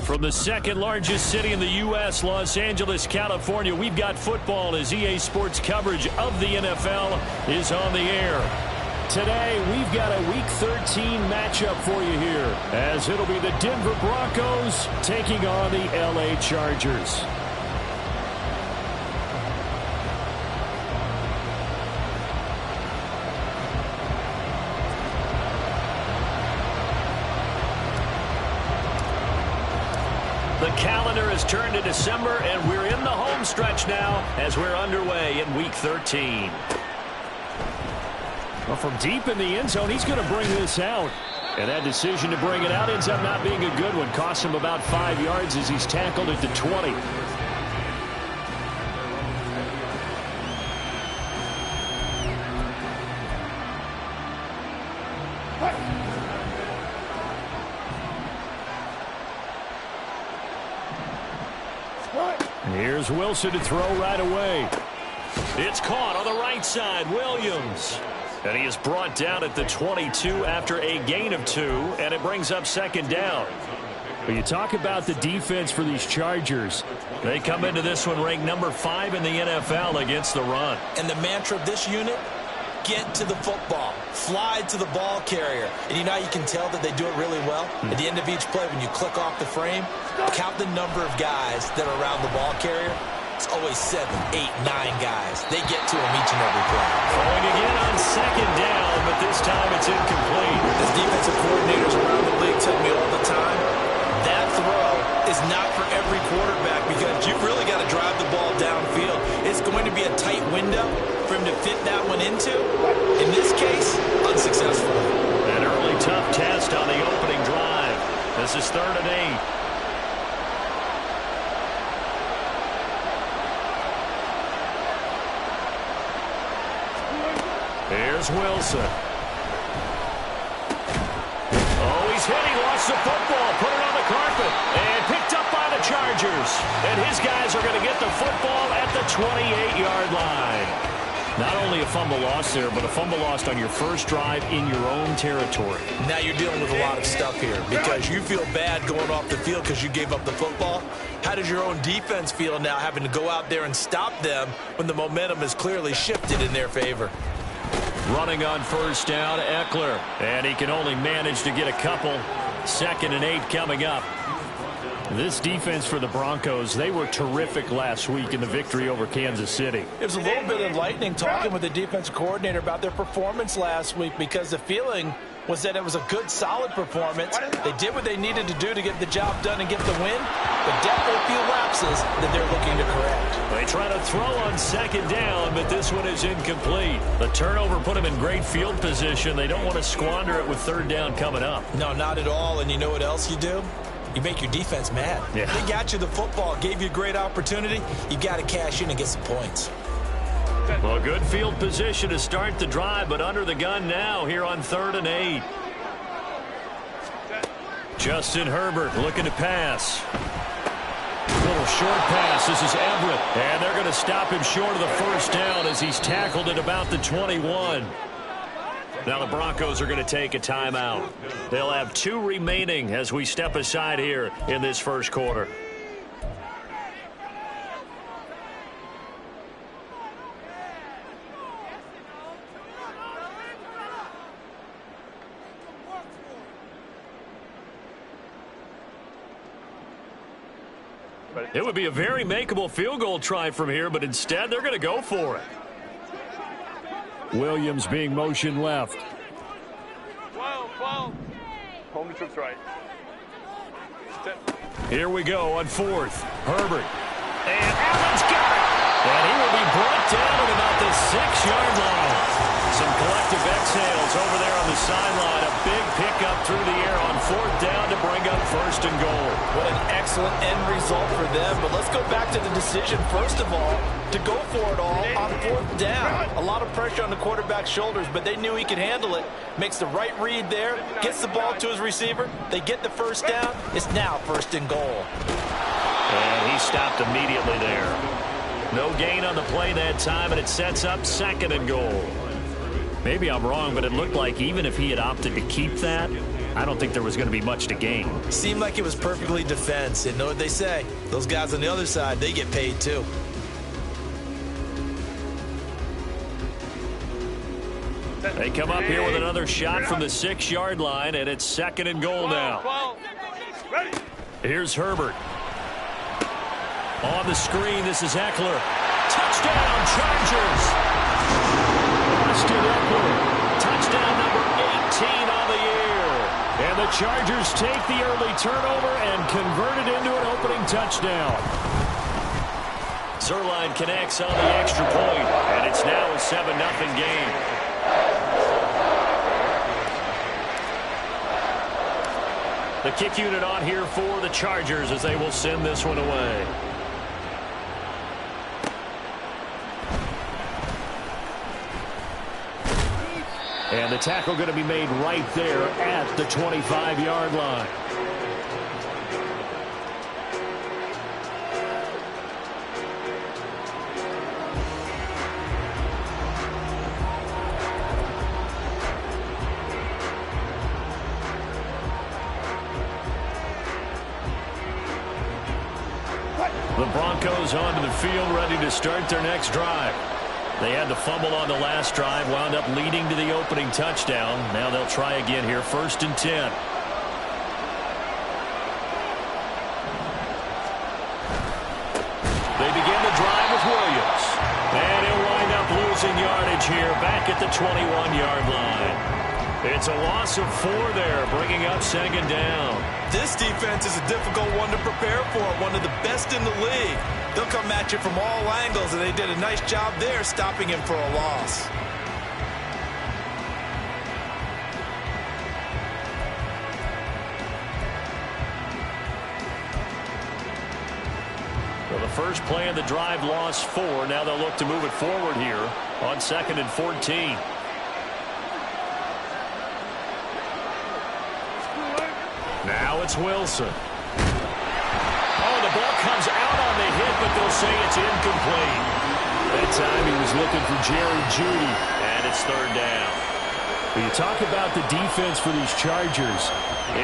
From the second largest city in the U.S., Los Angeles, California, we've got football as EA Sports coverage of the NFL is on the air. Today, we've got a Week 13 matchup for you here, as it'll be the Denver Broncos taking on the L.A. Chargers. The calendar has turned to December, and we're in the home stretch now as we're underway in Week 13. Well, from deep in the end zone, he's going to bring this out. And that decision to bring it out ends up not being a good one. Cost him about 5 yards as he's tackled at the 20. Here's Wilson to throw right away. It's caught on the right side. Williams. And he is brought down at the 22 after a gain of 2, and it brings up second down. But you talk about the defense for these Chargers. They come into this one ranked number 5 in the NFL against the run. And the mantra of this unit, get to the football. Fly to the ball carrier. And you know you can tell that they do it really well? At the end of each play, when you click off the frame, count the number of guys that are around the ball carrier. It's always 7, 8, 9 guys. They get to him each and every play. Throwing again on second down, but this time it's incomplete. As defensive coordinators around the league tell me all the time, that throw is not for every quarterback because you've really got to drive the ball downfield. It's going to be a tight window for him to fit that one into. In this case, unsuccessful. An early tough test on the opening drive. This is 3rd and 8. Here's Wilson. Oh, he's hit. He lost the football. Put it on the carpet. And picked up by the Chargers. And his guys are going to get the football at the 28-yard line. Not only a fumble lost there, but a fumble lost on your first drive in your own territory. Now you're dealing with a lot of stuff here because you feel bad going off the field because you gave up the football. How does your own defense feel now having to go out there and stop them when the momentum is clearly shifted in their favor? Running on first down, Eckler. And he can only manage to get a couple. 2nd and 8 coming up. This defense for the Broncos, they were terrific last week in the victory over Kansas City. It was a little bit enlightening talking with the defensive coordinator about their performance last week because the feeling was that it was a good, solid performance. They did what they needed to do to get the job done and get the win, but definitely a few lapses that they're looking to correct. They try to throw on second down, but this one is incomplete. The turnover put them in great field position. They don't want to squander it with 3rd down coming up. No, not at all, and you know what else you do? You make your defense mad. Yeah. They got you the football, gave you a great opportunity. You got to cash in and get some points. Well, good field position to start the drive, but under the gun now here on 3rd and 8. Justin Herbert looking to pass. Little short pass. This is Everett. And they're going to stop him short of the first down as he's tackled at about the 21. Now the Broncos are going to take a timeout. They'll have 2 remaining as we step aside here in this first quarter. It would be a very makeable field goal try from here, but instead they're going to go for it. Williams being motion left. 12. Home the trips right. Here we go on 4th. Herbert. And Allen's got it. And he will be brought down at about the 6-yard line. Some collective exhales over there on the sideline. A big pickup through the air on 4th down to bring up 1st and goal. What an excellent end result for them. But let's go back to the decision, first of all, to go for it all on 4th down. A lot of pressure on the quarterback's shoulders, but they knew he could handle it. Makes the right read there, gets the ball to his receiver. They get the first down. It's now 1st and goal. And he stopped immediately there. No gain on the play that time, and it sets up 2nd and goal. Maybe I'm wrong, but it looked like even if he had opted to keep that, I don't think there was going to be much to gain. Seemed like it was perfectly defense. And know what they say? Those guys on the other side, they get paid too. They come up here with another shot from the 6-yard line, and it's 2nd and goal now. Here's Herbert. On the screen, this is Eckler. Touchdown, Chargers! Austin Eckler, touchdown number 18 on the year. And the Chargers take the early turnover and convert it into an opening touchdown. Zuerlein connects on the extra point, and it's now a 7-0 game. The kick unit on here for the Chargers as they will send this one away. And the tackle going to be made right there at the 25-yard line. The Broncos onto the field, ready to start their next drive. They had the fumble on the last drive, wound up leading to the opening touchdown. Now they'll try again here, 1st and 10. They begin the drive with Williams. And he'll wind up losing yardage here, back at the 21-yard line. It's a loss of 4 there, bringing up 2nd down. This defense is a difficult one to prepare for, one of the best in the league. They'll come at you from all angles, and they did a nice job there stopping him for a loss. Well, the first play of the drive lost 4. Now they'll look to move it forward here on 2nd and 14. Now it's Wilson. Oh, the ball comes out on the hit, but they'll say it's incomplete. That time he was looking for Jerry Jeudy, and it's 3rd down. When you talk about the defense for these Chargers,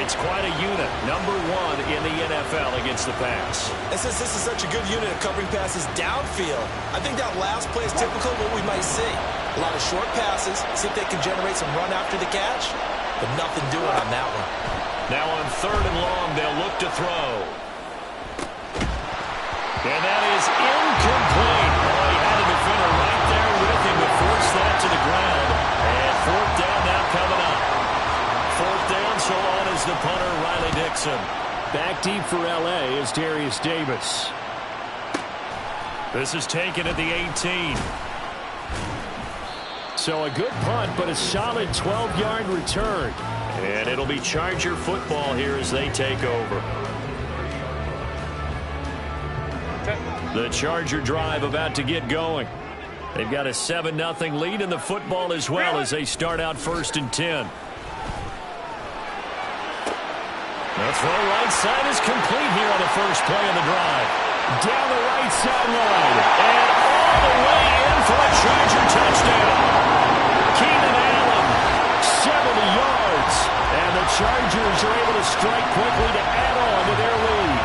it's quite a unit. Number 1 in the NFL against the pass. And since this is such a good unit of covering passes downfield, I think that last play is typical of what we might see. A lot of short passes, see if they can generate some run after the catch, but nothing doing on that one. Now on 3rd and long, they'll look to throw. And that is incomplete. Oh, he had a defender right there with him to force that to the ground. And 4th down now coming up. 4th down, so on is the punter, Riley Dixon. Back deep for L.A. is Darius Davis. This is taken at the 18. So a good punt, but a solid 12-yard return. And it'll be Charger football here as they take over. The Charger drive about to get going. They've got a 7-0 lead in the football as well as they start out 1st and 10. The throw right side is complete here on the first play of the drive. Down the right sideline. And all the way in for a Charger touchdown. Keenan Allen, 70 yards. And the Chargers are able to strike quickly to add on to their lead.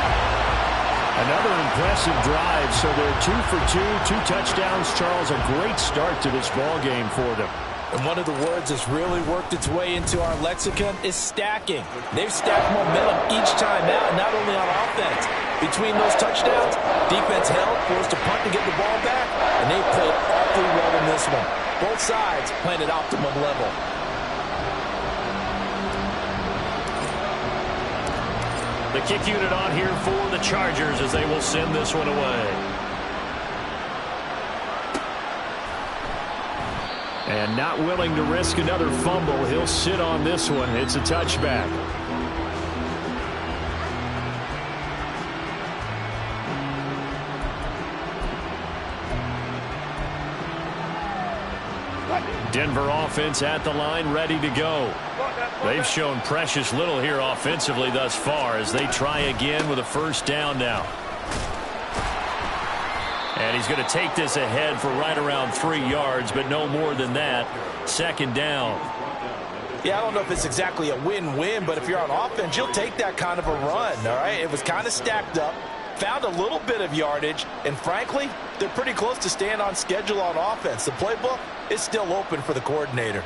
Another impressive drive, so they're 2 for 2, 2 touchdowns. Charles, a great start to this ball game for them. And one of the words that's really worked its way into our lexicon is stacking. They've stacked momentum each time out, not only on offense. Between those touchdowns, defense held, forced to punt to get the ball back, and they played awfully well in this one. Both sides playing at optimum level. The kick unit on here for the Chargers as they will send this one away. And not willing to risk another fumble, he'll sit on this one. It's a touchback. Denver offense at the line, ready to go. They've shown precious little here offensively thus far as they try again with a 1st down now. And he's going to take this ahead for right around 3 yards, but no more than that. 2nd down. Yeah, I don't know if it's exactly a win-win, but if you're on offense, you'll take that kind of a run, all right? It was kind of stacked up, found a little bit of yardage, and frankly, they're pretty close to staying on schedule on offense. The playbook is still open for the coordinator.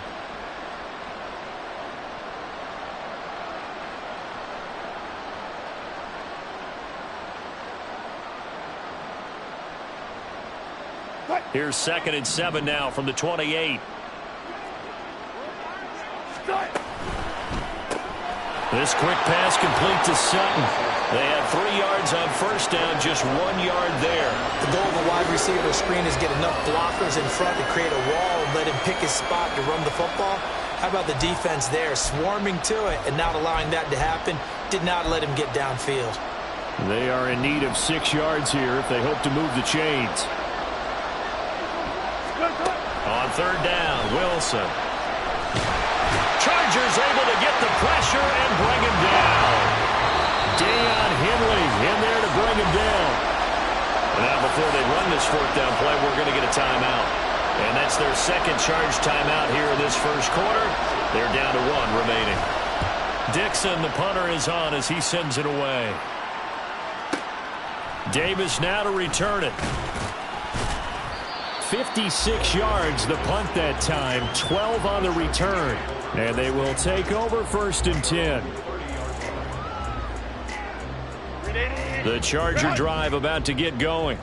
Here's 2nd and 7 now from the 28. This quick pass complete to Sutton. They have 3 yards on first down, just 1 yard there. The goal of the wide receiver screen is get enough blockers in front to create a wall and let him pick his spot to run the football. How about the defense there, swarming to it and not allowing that to happen? Did not let him get downfield. They are in need of 6 yards here if they hope to move the chains. On 3rd down, Wilson. Chargers able to get the pressure and bring him down. Deion Henley in there to bring him down. Now before they run this 4th down play, we're going to get a timeout. And that's their 2nd charge timeout here in this first quarter. They're down to 1 remaining. Dixon, the punter, is on as he sends it away. Davis now to return it. 56 yards the punt that time, 12 on the return. And they will take over 1st and 10. The Charger drive about to get going.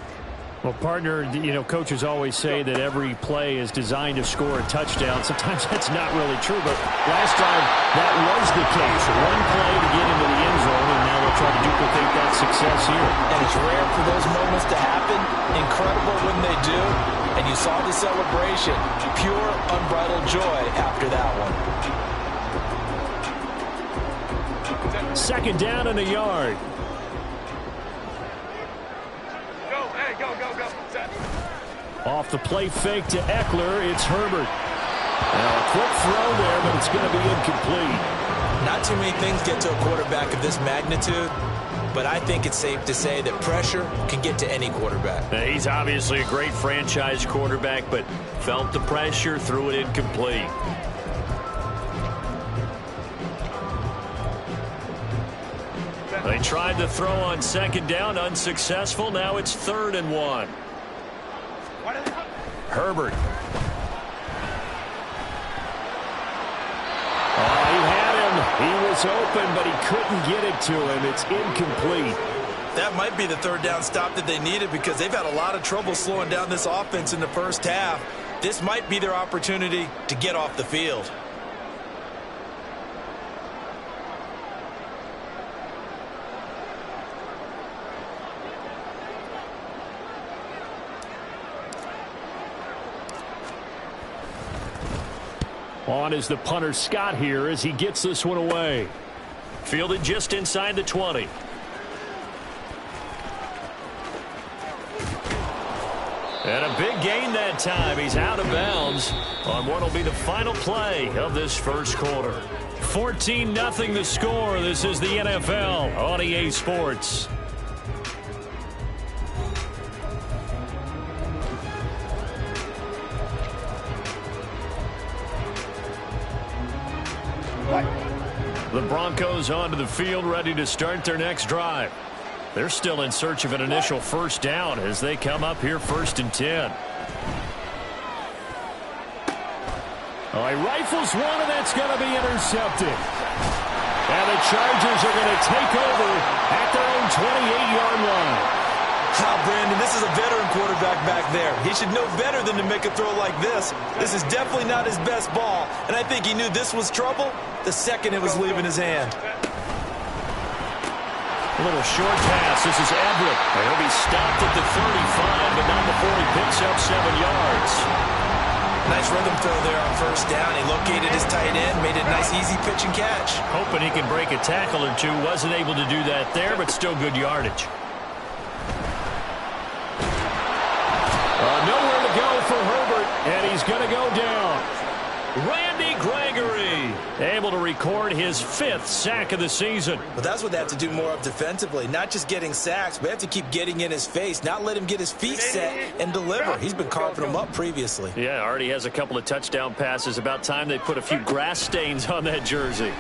Well, partner, coaches always say that every play is designed to score a touchdown. Sometimes that's not really true, but last time that was the case. 1 play to get into the end zone, and now they'll try to duplicate that success here. And it's rare for those moments to happen. Incredible when they do. And you saw the celebration. Pure, unbridled joy after that one. 2nd down and a yard. Off the play fake to Eckler, it's Herbert. Now a quick throw there, but it's going to be incomplete. Not too many things get to a quarterback of this magnitude, but I think it's safe to say that pressure can get to any quarterback. Now, he's obviously a great franchise quarterback, but felt the pressure, threw it incomplete. They tried to throw on 2nd down, unsuccessful. Now it's 3rd and 1. Herbert. He had him. He was open, but he couldn't get it to him. It's incomplete. That might be the 3rd down stop that they needed because they've had a lot of trouble slowing down this offense in the first half. This might be their opportunity to get off the field. On is the punter Scott here as he gets this one away. Fielded just inside the 20. And a big gain that time. He's out of bounds on what will be the final play of this first quarter. 14-0 the score. This is the NFL on EA Sports. The Broncos onto the field, ready to start their next drive. They're still in search of an initial 1st down as they come up here 1st and 10. He rifles one, and that's going to be intercepted. And the Chargers are going to take over at their own 28-yard line. Brandon, this is a veteran quarterback back there. He should know better than to make a throw like this. This is definitely not his best ball, and I think he knew this was trouble the second it was leaving his hand. A little short pass. This is Everett. He'll be stopped at the 35, but not before he picks up 7 yards. Nice rhythm throw there on 1st down. He located his tight end, made it a nice, easy pitch and catch. Hoping he can break a tackle or two. Wasn't able to do that there, but still good yardage. Nowhere to go for Herbert, and he's going to go down. Randy Gregory, able to record his 5th sack of the season. But that's what they have to do more of defensively. Not just getting sacks, but they have to keep getting in his face, not let him get his feet set and deliver. He's been carving them up previously. Yeah, already has a couple of touchdown passes. About time they put a few grass stains on that jersey.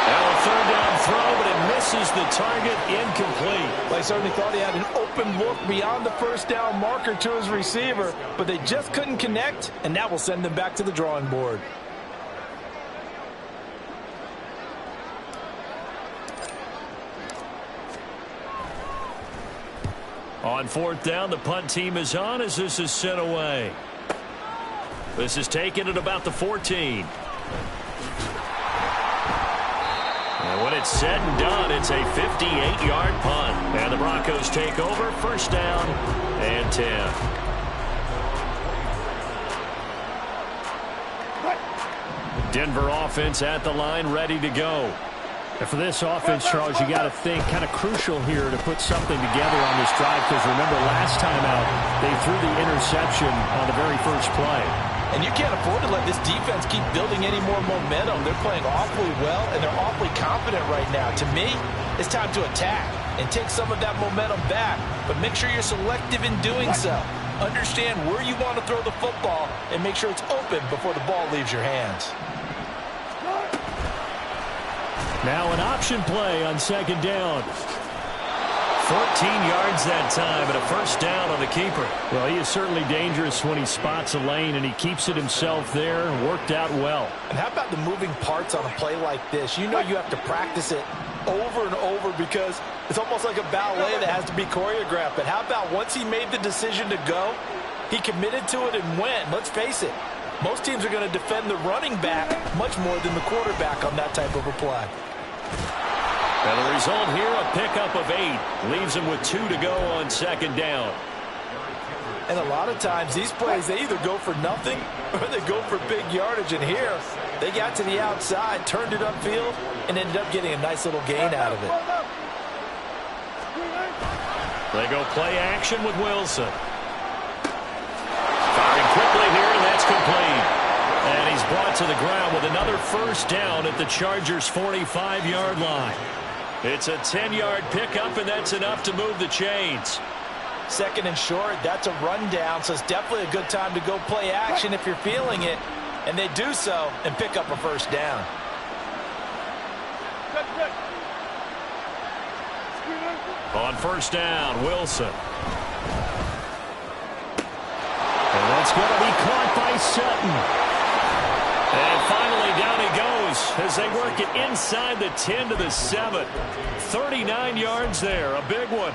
Now a 3rd down throw, but it misses the target, incomplete. They certainly thought he had an open look beyond the 1st down marker to his receiver, but they just couldn't connect, and that will send them back to the drawing board. On 4th down, the punt team is on as this is sent away. This is taken at about the 14. And when it's said and done, it's a 58-yard punt. And the Broncos take over, 1st down and 10. Denver offense at the line, ready to go. And for this offense, Charles, you got to think kind of crucial here to put something together on this drive, because remember last time out they threw the interception on the very first play. And you can't afford to let this defense keep building any more momentum. They're playing awfully well, and they're awfully confident right now. To me, it's time to attack and take some of that momentum back, but make sure you're selective in doing so. Understand where you want to throw the football and make sure it's open before the ball leaves your hands. Now an option play on 2nd down. 14 yards that time and a 1st down on the keeper. Well, he is certainly dangerous when he spots a lane, and he keeps it himself there and worked out well. And how about the moving parts on a play like this? You know you have to practice it over and over because it's almost like a ballet that has to be choreographed. But how about once he made the decision to go, he committed to it and went. Let's face it, most teams are going to defend the running back much more than the quarterback on that type of a play. And the result here, a pickup of 8. Leaves him with 2 to go on 2nd down. And a lot of times these plays, they either go for nothing or they go for big yardage. And here, they got to the outside, turned it upfield, and ended up getting a nice little gain out of it. They go play action with Wilson. Firing quickly here, and that's complete. And he's brought to the ground with another 1st down at the Chargers' 45-yard line. It's a 10-yard pickup, and that's enough to move the chains. 2nd and short, that's a rundown, so it's definitely a good time to go play action if you're feeling it. And they do so and pick up a 1st down. On 1st down, Wilson. And that's going to be caught by Sutton. And finally, down he goes as they work it inside the 10 to the 7. 39 yards there, a big one.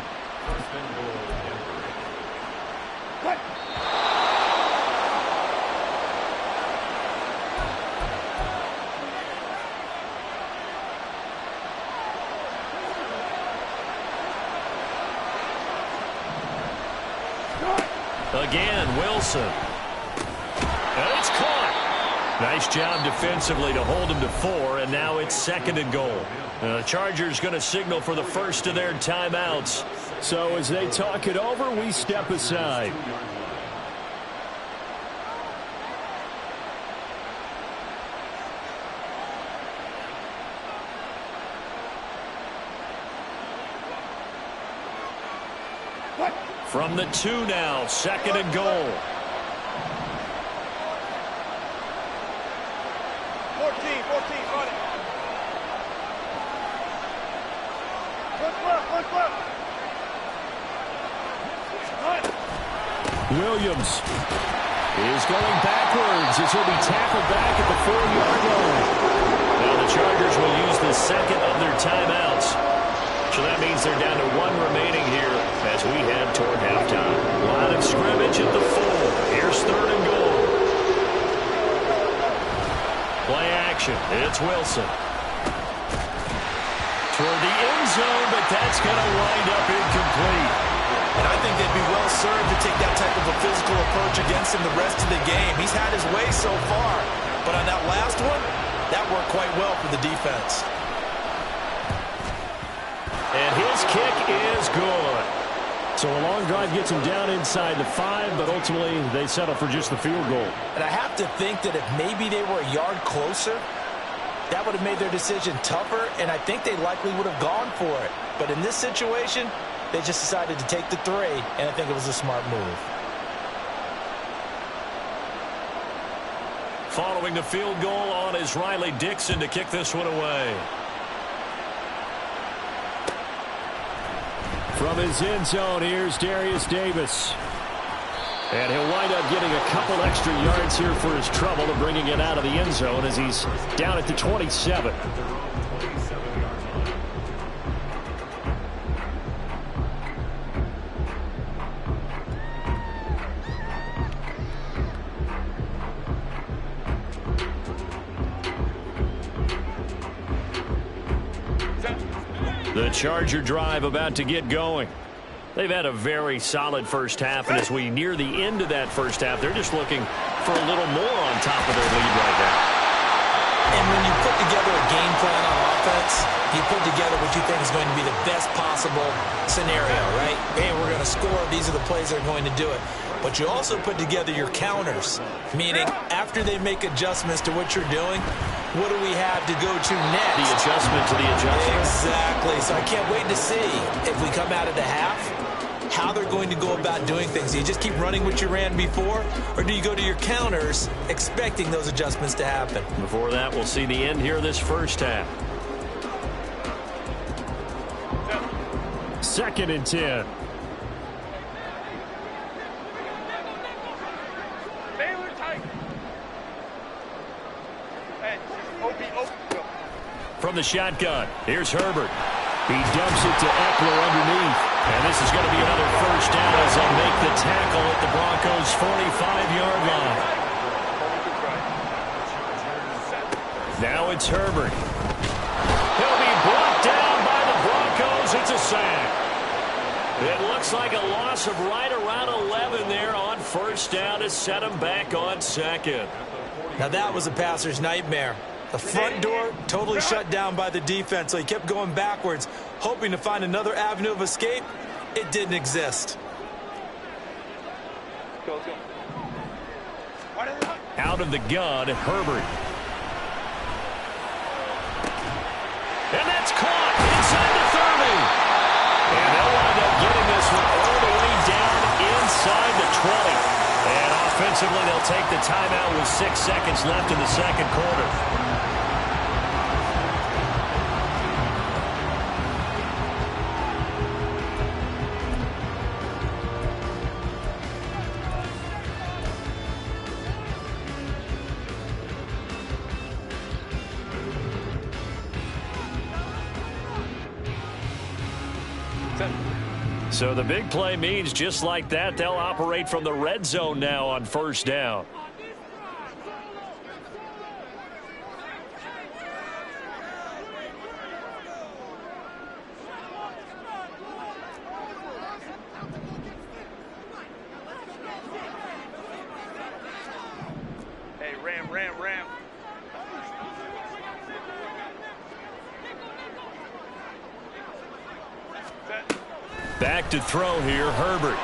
Again, Wilson. And it's caught. Nice job defensively to hold him to 4, and now it's 2nd and goal. The Chargers going to signal for the first of their timeouts. So as they talk it over, we step aside. From the 2 now, 2nd and goal. 14, run it. Look left. Williams is going backwards as he'll be tackled back at the 4-yard line. Now the Chargers will use the 2nd of their timeouts. So that means they're down to 1 remaining here as we head toward halftime. Line of scrimmage at the 4. Here's 3rd and goal. Play action. It's Wilson. Toward the end zone, but that's going to wind up incomplete. And I think they'd be well served to take that type of a physical approach against him the rest of the game. He's had his way so far, but on that last one, that worked quite well for the defense. And his kick is good. So a long drive gets them down inside the 5, but ultimately they settle for just the field goal. And I have to think that if maybe they were a yard closer, that would have made their decision tougher, and I think they likely would have gone for it. But in this situation, they just decided to take the 3, and I think it was a smart move. Following the field goal on is Riley Dixon to kick this one away. From his end zone, here's Darius Davis. And he'll wind up getting a couple extra yards here for his trouble of bringing it out of the end zone as he's down at the 27. The Charger drive about to get going. They've had a very solid first half, and as we near the end of that first half, they're just looking for a little more on top of their lead right now. And when you put together a game plan on offense, you put together what you think is going to be the best possible scenario, right? Hey, we're going to score. These are the plays that are going to do it. But you also put together your counters, meaning after they make adjustments to what you're doing, what do we have to go to next? The adjustment to the adjustment. Exactly. So I can't wait to see if we come out of the half, how they're going to go about doing things. Do you just keep running what you ran before, or do you go to your counters expecting those adjustments to happen? Before that, we'll see the end here of this first half. 2nd and 10. From the shotgun, here's Herbert. He dumps it to Eckler underneath. And this is going to be another first down as they'll make the tackle at the Broncos' 45-yard line. Now it's Herbert. He'll be brought down by the Broncos. It's a sack. It looks like a loss of right around 11 there on first down to set him back on 2nd. Now that was a passer's nightmare. The front door totally shut down by the defense, so he kept going backwards, hoping to find another avenue of escape. It didn't exist. Out of the gun, Herbert. And that's caught inside the 30. And they'll wind up getting this one all the way down inside the 20. And offensively, they'll take the timeout with 6 seconds left in the second quarter. So the big play means just like that, they'll operate from the red zone now on first down. Hey, Ram. Back to throw here, Herbert.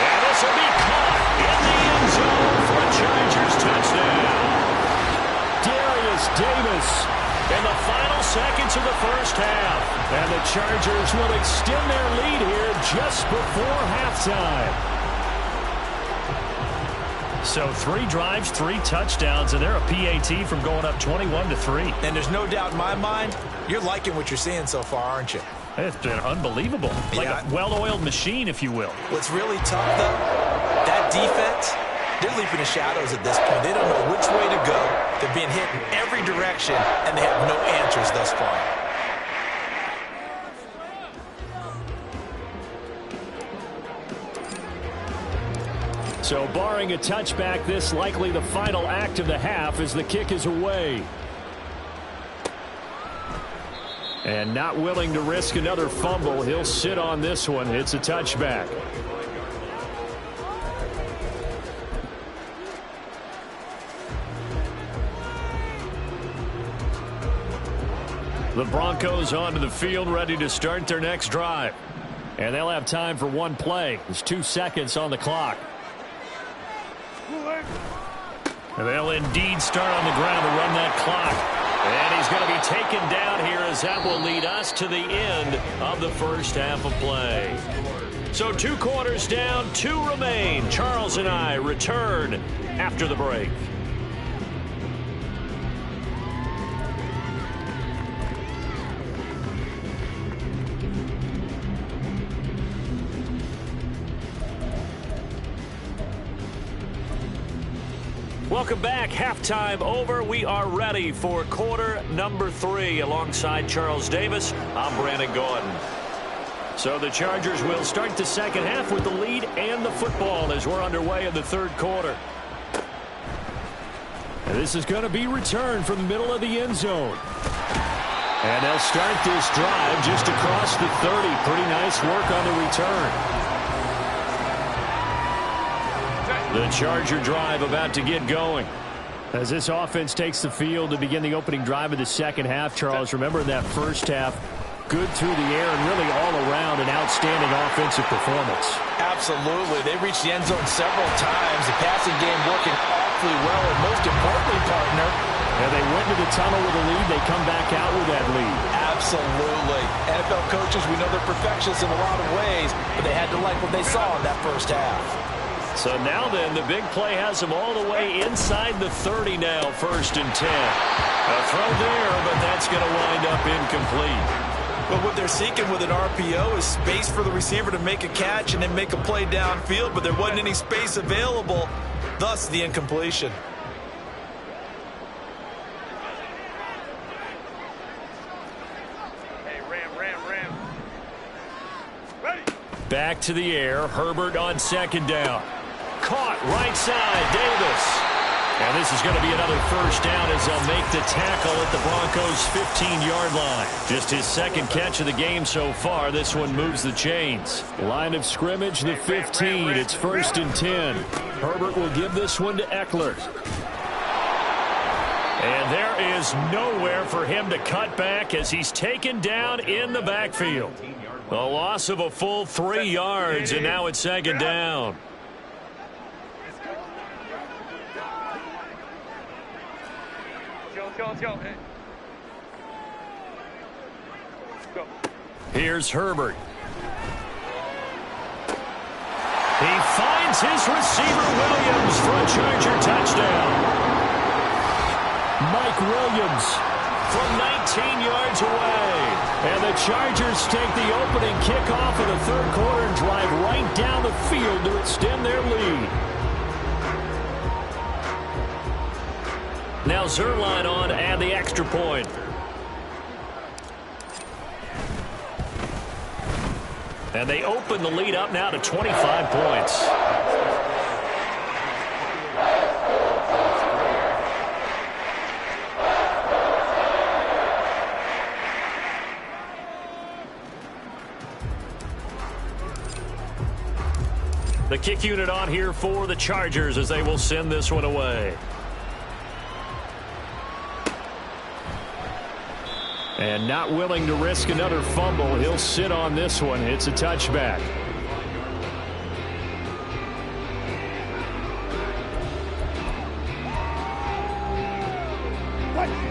And this will be caught in the end zone for a Chargers touchdown. Darius Davis In the final seconds of the first half. And the Chargers will extend their lead here just before halftime. So 3 drives, 3 touchdowns, and they're a PAT from going up 21-3. And there's no doubt in my mind, you're liking what you're seeing so far, aren't you? It's been unbelievable. Like Yeah. a well-oiled machine, if you will. What's really tough, though, that defense, they're leaping the shadows at this point. They don't know which way to go. They're being hit in every direction, and they have no answers thus far. So barring a touchback, this likely the final act of the half as the kick is away. And not willing to risk another fumble, he'll sit on this one. It's a touchback. The Broncos onto the field, ready to start their next drive. And they'll have time for one play. There's 2 seconds on the clock. And they'll indeed start on the ground to run that clock. And he's going to be taken down here as that will lead us to the end of the first half of play. So 2 quarters down, 2 remain. Charles and I return after the break. Welcome back. Halftime over. We are ready for quarter number 3. Alongside Charles Davis, I'm Brandon Gordon. So the Chargers will start the second half with the lead and the football as we're underway in the third quarter. And this is going to be returned from the middle of the end zone. And they'll start this drive just across the 30. Pretty nice work on the return. The Charger drive about to get going. As this offense takes the field to begin the opening drive of the second half, Charles, remember in that first half, good through the air and really all around an outstanding offensive performance. Absolutely. They reached the end zone several times. The passing game working awfully well, and most importantly, partner, and they went to the tunnel with a lead. They come back out with that lead. Absolutely. NFL coaches, we know they're perfectionists in a lot of ways, but they had to like what they saw in that first half. So now then, the big play has them all the way inside the 30 now, 1st and 10. A throw there, but that's going to wind up incomplete. But what they're seeking with an RPO is space for the receiver to make a catch and then make a play downfield, but there wasn't any space available, thus the incompletion. Hey, Ram. Ready. Back to the air. Herbert on second down. Caught right side, Davis. And this is going to be another first down as they'll make the tackle at the Broncos' 15-yard line. Just his second catch of the game so far. This one moves the chains. Line of scrimmage, the 15. It's 1st and 10. Herbert will give this one to Eckler. And there is nowhere for him to cut back as he's taken down in the backfield. A loss of a full 3 yards, and now it's second down. Let's go. Hey. Let's go. Here's Herbert. He finds his receiver, Williams, for a Charger touchdown. Mike Williams from 19 yards away. And the Chargers take the opening kickoff of the third quarter and drive right down the field to extend their lead. Now Zuerlein on to add the extra point. And they open the lead up now to 25 points. The kick unit on here for the Chargers as they will send this one away. And not willing to risk another fumble, he'll sit on this one. It's a touchback.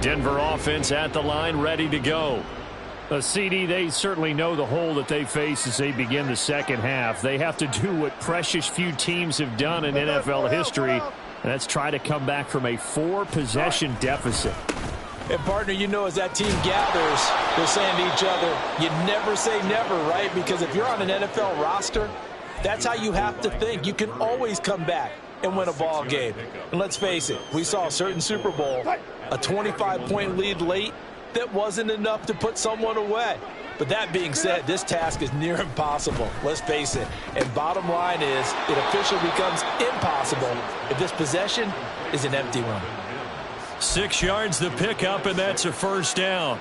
Denver offense at the line, ready to go. CD, they certainly know the hole that they face as they begin the second half. They have to do what precious few teams have done in NFL history, and that's try to come back from a 4-possession deficit. And, partner, you know, as that team gathers, they're saying to each other, you never say never, right? Because if you're on an NFL roster, that's how you have to think. You can always come back and win a ball game. And let's face it, we saw a certain Super Bowl, a 25-point lead late that wasn't enough to put someone away. But that being said, this task is near impossible. Let's face it. And bottom line is, it officially becomes impossible if this possession is an empty one. 6 yards the pickup, and that's a first down.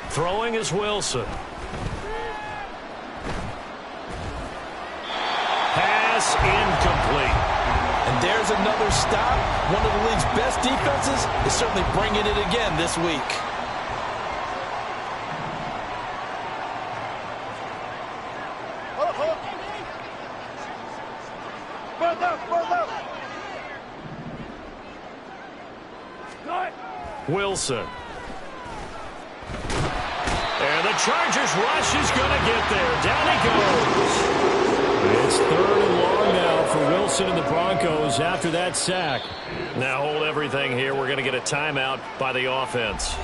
Throwing is Wilson. Pass incomplete. And there's another stop. One of the league's best defenses is certainly bringing it again this week. Wilson. And the Chargers rush is going to get there. Down he goes. It's 3rd and long now for Wilson and the Broncos after that sack. Now hold everything here. We're going to get a timeout by the offense.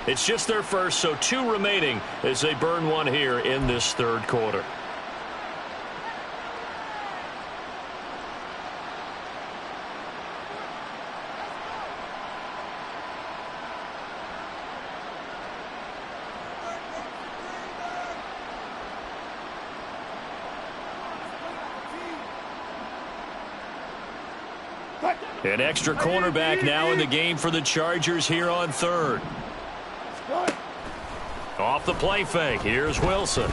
It's just their first, so 2 remaining as they burn one here in this 3rd quarter. An extra cornerback now in the game for the Chargers here on 3rd. Off the play fake. Here's Wilson.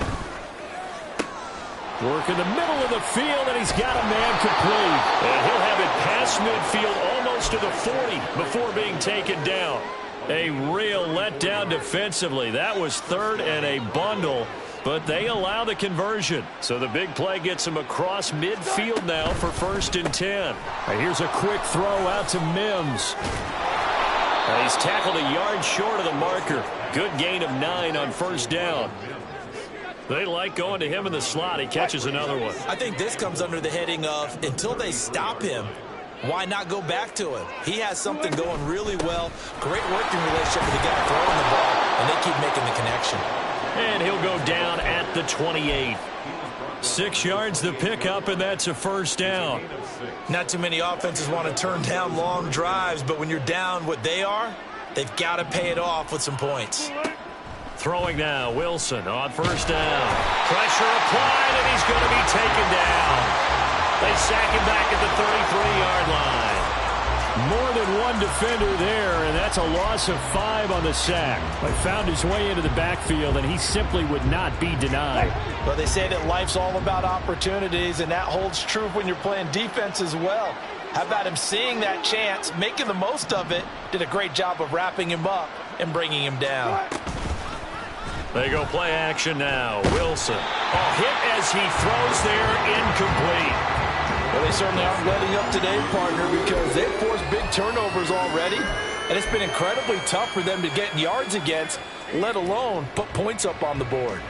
Work in the middle of the field, and he's got a man complete. And he'll have it past midfield almost to the 40 before being taken down. A real letdown defensively. That was 3rd and a bundle. But they allow the conversion. So the big play gets him across midfield now for 1st and 10. Here's a quick throw out to Mims. He's tackled a yard short of the marker. Good gain of 9 on 1st down. They like going to him in the slot. He catches another one. I think this comes under the heading of until they stop him, why not go back to him? He has something going really well. Great working relationship with the guy throwing the ball, and they keep making the connection. And he'll go down at the 28. 6 yards the pickup, and that's a 1st down. Not too many offenses want to turn down long drives, but when you're down what they are, they've got to pay it off with some points. Throwing now, Wilson on 1st down. Pressure applied, and he's going to be taken down. They sack him back at the 33-yard line. More than one defender there, and that's a loss of 5 on the sack. But found his way into the backfield, and he simply would not be denied. Well, they say that life's all about opportunities, and that holds true when you're playing defense as well. How about him seeing that chance, making the most of it, did a great job of wrapping him up and bringing him down. They go play action now. Wilson. Hit as he throws there, incomplete. Well, they certainly aren't letting up today, partner, because they've forced big turnovers already, and it's been incredibly tough for them to get yards against, let alone put points up on the board.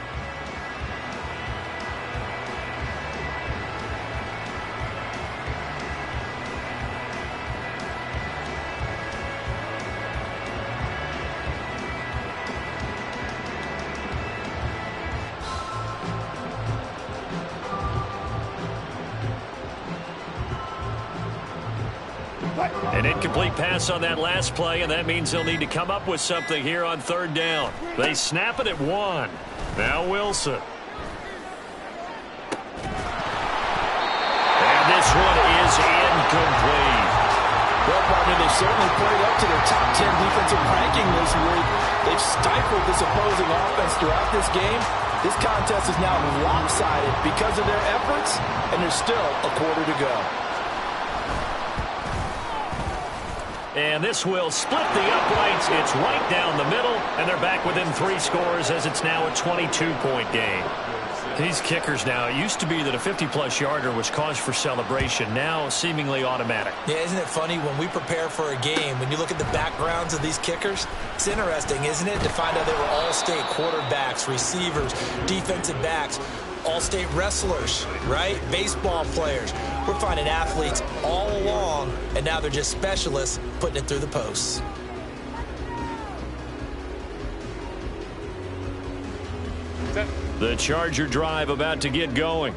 An incomplete pass on that last play, and that means they'll need to come up with something here on 3rd down. They snap it at 1. Now Wilson. And this one is incomplete. Well, partner, they've certainly played up to their top 10 defensive ranking this week. They've stifled this opposing offense throughout this game. This contest is now lopsided because of their efforts, and there's still a quarter to go. And this will split the uprights. It's right down the middle, and they're back within 3 scores as it's now a 22-point game. These kickers now, it used to be that a 50-plus yarder was cause for celebration. Now seemingly automatic. Yeah, isn't it funny when we prepare for a game, when you look at the backgrounds of these kickers, it's interesting, isn't it, to find out they were all-state quarterbacks, receivers, defensive backs, all-state wrestlers, right? Baseball players. We're finding athletes all along, and now they're just specialists putting it through the posts. The Charger drive about to get going.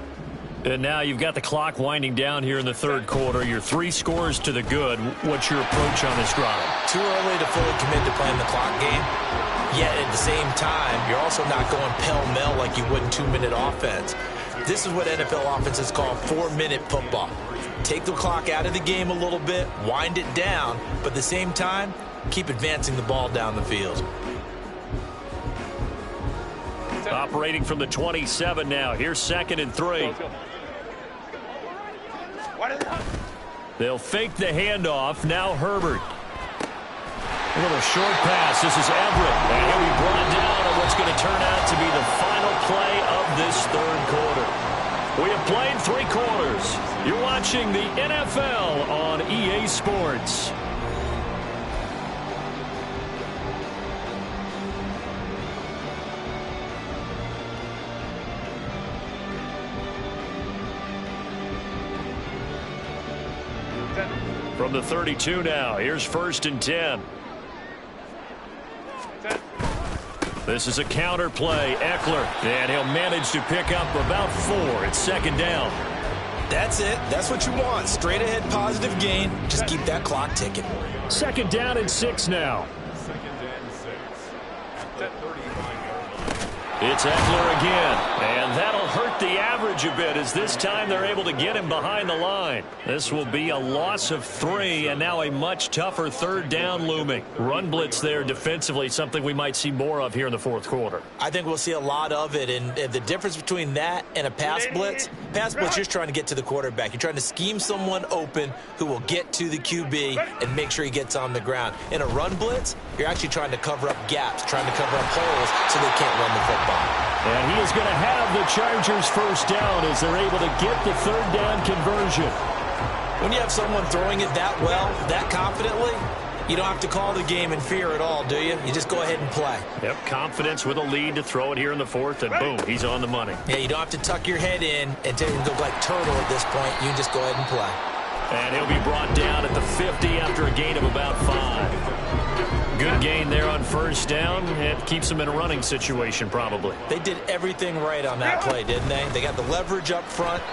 And now you've got the clock winding down here in the 3rd quarter. You're 3 scores to the good. What's your approach on this drive? Too early to fully commit to playing the clock game. Yet at the same time, you're also not going pell-mell like you would in 2-minute offense. This is what NFL offenses call 4-minute football. Take the clock out of the game a little bit, wind it down, but at the same time, keep advancing the ball down the field. Operating from the 27 now. Here's 2nd and 3. They'll fake the handoff. Now Herbert. A little short pass. This is Everett. And he'll be brought down on what's going to turn out to be the final play of this third quarter. We have played 3 quarters. You're watching the NFL on EA Sports. From the 32 now, here's 1st and 10. This is a counter play. Eckler, and he'll manage to pick up about 4. It's 2nd down. That's it. That's what you want. Straight ahead positive gain. Just keep that clock ticking. 2nd down and 6 now. It's Eckler again, and that'll hurt the average a bit as this time they're able to get him behind the line. This will be a loss of 3, and now a much tougher 3rd down looming. Run blitz there defensively, something we might see more of here in the 4th quarter. I think we'll see a lot of it, and the difference between that and a pass blitz, you're just trying to get to the quarterback. You're trying to scheme someone open who will get to the QB and make sure he gets on the ground. In a run blitz, you're actually trying to cover up gaps, trying to cover up holes so they can't run the football. And he is going to have the Chargers 1st down as they're able to get the 3rd down conversion. When you have someone throwing it that well, that confidently, you don't have to call the game in fear at all, do you? You just go ahead and play. Yep, confidence with a lead to throw it here in the 4th, and boom, he's on the money. Yeah, you don't have to tuck your head in and look like turtle at this point. You just go ahead and play. And he'll be brought down at the 50 after a gain of about 5. Good gain there on 1st down. It keeps them in a running situation probably. They did everything right on that play, didn't they? They got the leverage up front,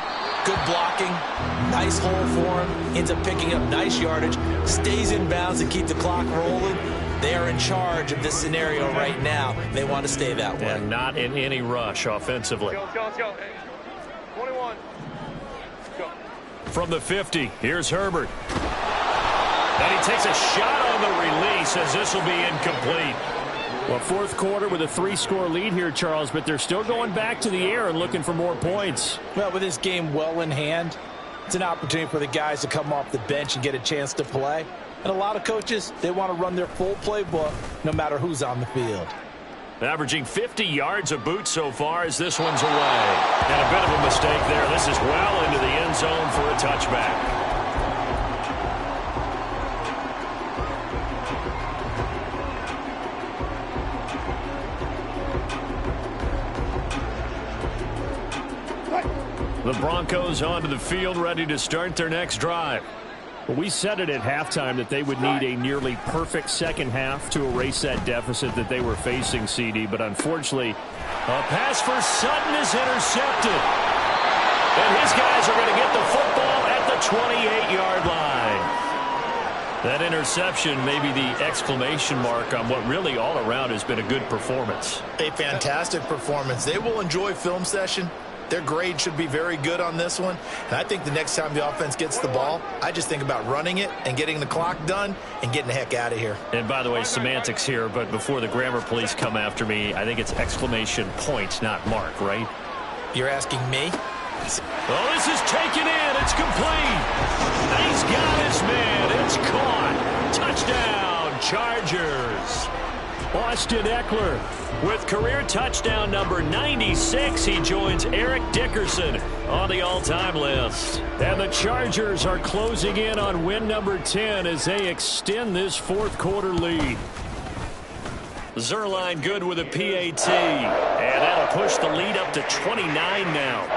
good blocking, nice hole for him, ends up picking up nice yardage, stays in bounds and keep the clock rolling. They are in charge of this scenario right now. They want to stay that way. And not in any rush offensively. Let's go. 21. Let's go. From the 50, here's Herbert. And he takes a shot on the release as this will be incomplete. Well, 4th quarter with a 3-score lead here, Charles, but they're still going back to the air and looking for more points. Well, with this game well in hand, it's an opportunity for the guys to come off the bench and get a chance to play. And a lot of coaches, they want to run their full playbook no matter who's on the field. Averaging 50 yards a boot so far as this one's away. And a bit of a mistake there. This is well into the end zone for a touchback. The Broncos onto the field, ready to start their next drive. Well, we said it at halftime that they would need a nearly perfect second half to erase that deficit that they were facing, CD. But unfortunately, a pass for Sutton is intercepted. And his guys are going to get the football at the 28-yard line. That interception may be the exclamation mark on what really all around has been a good performance. A fantastic performance. They will enjoy film session. Their grade should be very good on this one. And I think the next time the offense gets the ball, I just think about running it and getting the clock done and getting the heck out of here. And by the way, semantics here, but before the grammar police come after me, I think it's exclamation point, not mark, right? You're asking me? Oh, this is taken in. It's complete. He's got his man. It's caught. Touchdown, Chargers. Austin Eckler with career touchdown number 96. He joins Eric Dickerson on the all-time list. And the Chargers are closing in on win number 10 as they extend this 4th quarter lead. Zerline good with a PAT. And that'll push the lead up to 29 now.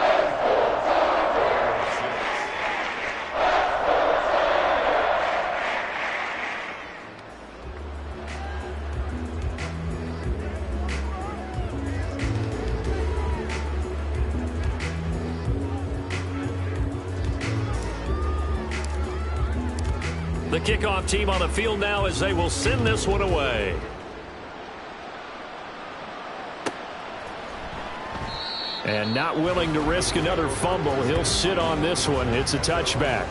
The kickoff team on the field now as they will send this one away. And not willing to risk another fumble, he'll sit on this one. It's a touchback.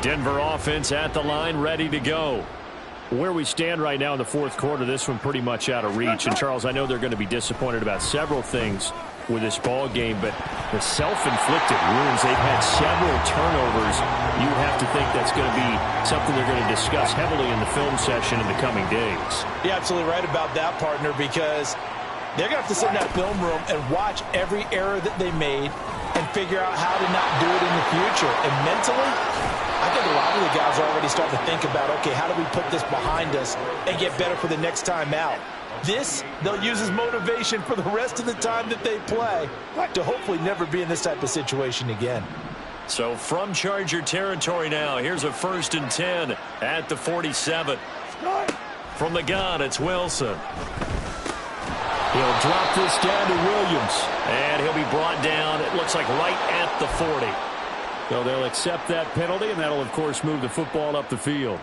Denver offense at the line, ready to go. Where we stand right now in the fourth quarter, this one pretty much out of reach. And, Charles, I know they're going to be disappointed about several things with this ball game, but the self-inflicted wounds, they've had several turnovers. You have to think that's going to be something they're going to discuss heavily in the film session in the coming days. You're absolutely right about that, partner, because they're going to have to sit in that film room and watch every error that they made and figure out how to not do it in the future. And mentally, I think a lot of the guys are already starting to think about, okay, how do we put this behind us and get better for the next time out? This, they'll use as motivation for the rest of the time that they play to hopefully never be in this type of situation again. So from Charger territory now, here's a 1st and 10 at the 47. From the gun, it's Wilson. He'll drop this down to Williams. And he'll be brought down, it looks like, right at the 40. So they'll accept that penalty, and that'll, of course, move the football up the field.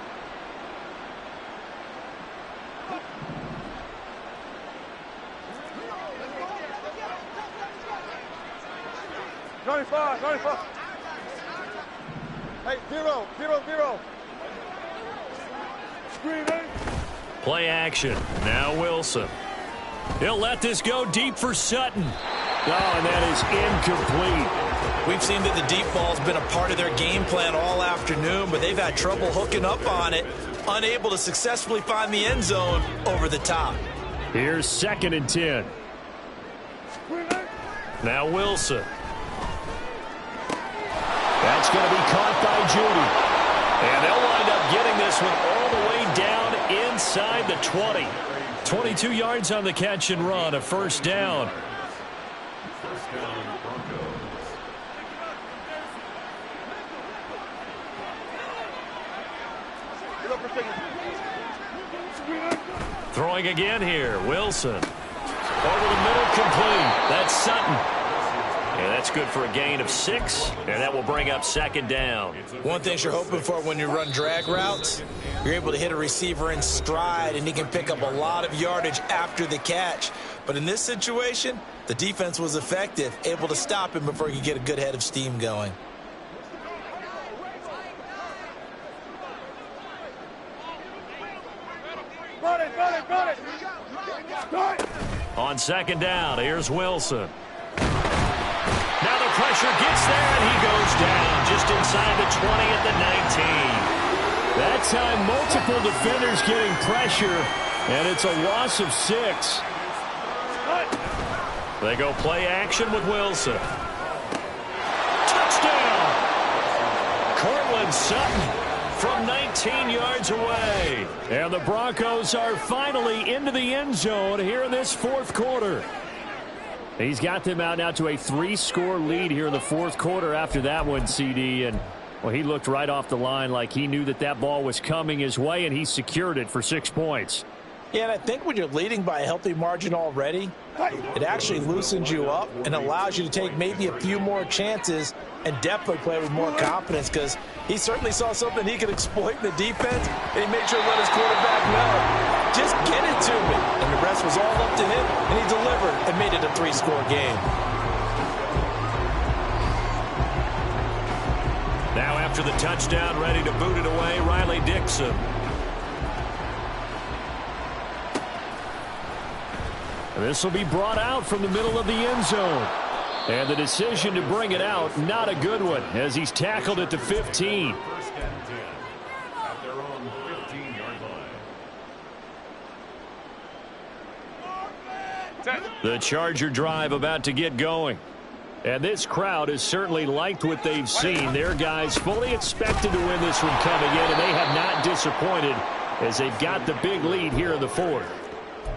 Hey, 0, 0, 0. Screaming. Play action. Now Wilson. He'll let this go deep for Sutton. Oh, and that is incomplete. We've seen that the deep ball's been a part of their game plan all afternoon, but they've had trouble hooking up on it, unable to successfully find the end zone over the top. Here's 2nd and 10. Now Wilson. That's going to be caught by Judy. And they'll wind up getting this one all the way down inside the 20. 22 yards on the catch and run, a 1st down. Throwing again here, Wilson. Over the middle, complete. That's Sutton. And that's good for a gain of 6, and that will bring up 2nd down. One thing you're hoping for when you run drag routes, you're able to hit a receiver in stride, and he can pick up a lot of yardage after the catch. But in this situation, the defense was effective, able to stop him before he could get a good head of steam going. On 2nd down, here's Wilson. Now the pressure gets there, and he goes down just inside the 20 at the 19. That time, multiple defenders getting pressure, and it's a loss of 6. They go play action with Wilson. Touchdown! Cortland Sutton from 19 yards away. And the Broncos are finally into the end zone here in this fourth quarter. He's got them out now to a 3-score lead here in the fourth quarter after that one, CD. And, well, he looked right off the line like he knew that that ball was coming his way, and he secured it for 6 points. Yeah, and I think when you're leading by a healthy margin already, it actually loosens you up and allows you to take maybe a few more chances and definitely play with more confidence, because he certainly saw something he could exploit in the defense, and he made sure to let his quarterback know, just get it to me. And the rest was all up to him, and he delivered and made it a 3-score game. Now after the touchdown, ready to boot it away, Riley Dixon. This will be brought out from the middle of the end zone. And the decision to bring it out, not a good one, as he's tackled at the 15. First and 10 at their own 15-yard line. The Charger drive about to get going. And this crowd has certainly liked what they've seen. Their guys fully expected to win this one coming in, and they have not disappointed as they've got the big lead here in the fourth.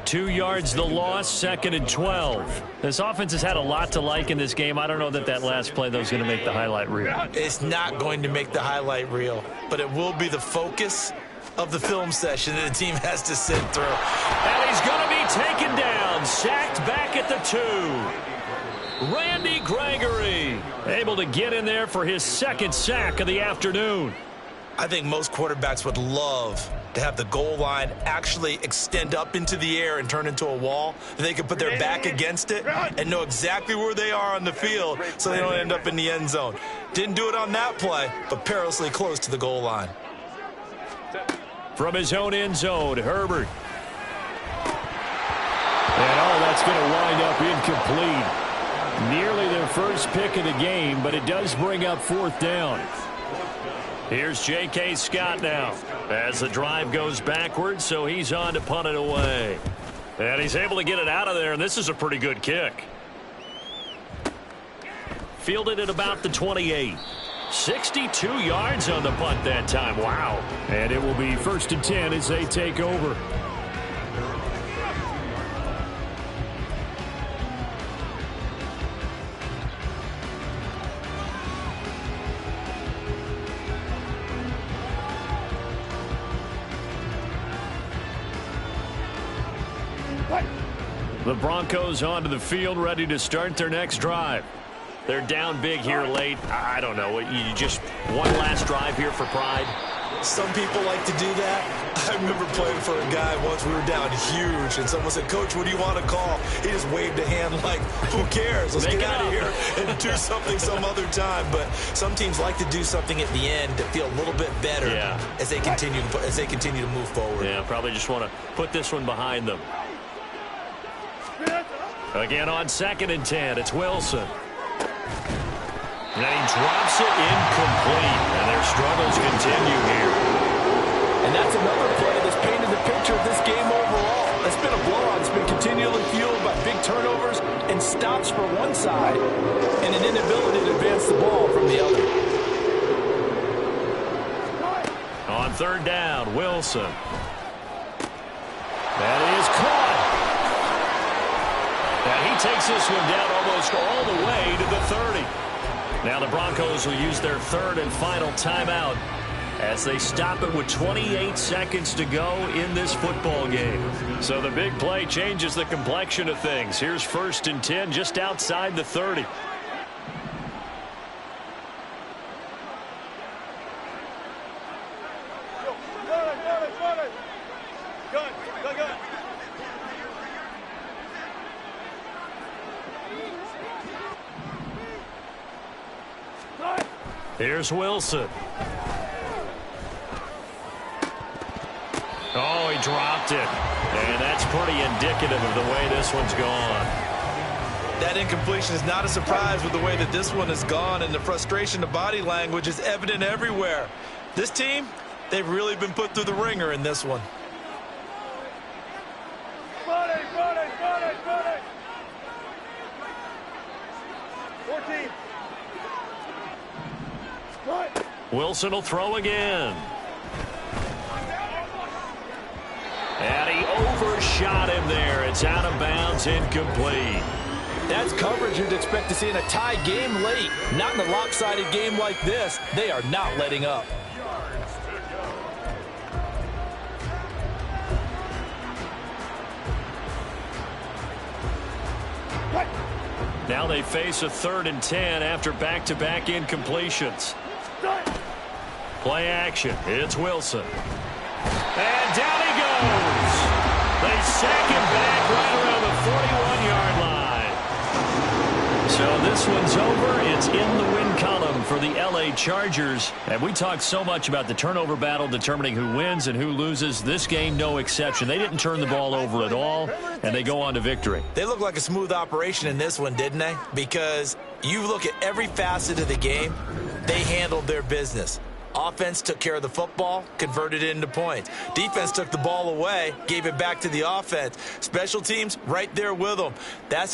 2 yards the loss, 2nd and 12. This offense has had a lot to like in this game. I don't know that last play, though, is going to make the highlight reel. It's not going to make the highlight reel, but it will be the focus of the film session that the team has to sit through. And he's going to be taken down, sacked back at the 2. Randy Gregory able to get in there for his 2nd sack of the afternoon. I think most quarterbacks would love to have the goal line actually extend up into the air and turn into a wall. They can put their back against it and know exactly where they are on the field so they don't end up in the end zone. Didn't do it on that play, but perilously close to the goal line. From his own end zone, Herbert. And that's going to wind up incomplete. Nearly their first pick of the game, but it does bring up 4th down. Here's J.K. Scott now as the drive goes backwards, so he's on to punt it away. And he's able to get it out of there, and this is a pretty good kick. Fielded at about the 28. 62 yards on the punt that time. Wow. And it will be 1st and 10 as they take over. The Broncos onto the field, ready to start their next drive. They're down big here late. I don't know. You just one last drive here for pride. Some people like to do that. I remember playing for a guy once. We were down huge, and someone said, "Coach, what do you want to call?" He just waved a hand like, "Who cares? Let's get out of here and do something some other time." But some teams like to do something at the end to feel a little bit better as they continue to move forward. Yeah, probably just want to put this one behind them. Again on 2nd and 10, it's Wilson. And he drops it incomplete, and their struggles continue here. And that's another play that's painted the picture of this game overall. It's been a blowout. It's been continually fueled by big turnovers and stops for one side and an inability to advance the ball from the other. On 3rd down, Wilson. That is caught. And he takes this one down almost all the way to the 30. Now the Broncos will use their 3rd and final timeout as they stop it with 28 seconds to go in this football game. So the big play changes the complexion of things. Here's 1st and 10 just outside the 30. Here's Wilson. Oh, he dropped it. And that's pretty indicative of the way this one's gone. That incompletion is not a surprise with the way that this one has gone, and the frustration, the body language is evident everywhere. This team, they've really been put through the ringer in this one. 14. Wilson will throw again. And he overshot him there. It's out of bounds, incomplete. That's coverage you'd expect to see in a tie game late. Not in a lopsided game like this. They are not letting up. Now they face a 3rd and 10 after back-to-back incompletions. Play action. It's Wilson. And down he goes. They sack him back right around the 41-yard line. So this one's over. It's in the win column for the L.A. Chargers. And we talked so much about the turnover battle determining who wins and who loses. This game, no exception. They didn't turn the ball over at all, and they go on to victory. They look like a smooth operation in this one, didn't they? Because you look at every facet of the game, they handled their business. Offense took care of the football, converted it into points. Defense took the ball away, gave it back to the offense. Special teams right there with them. That's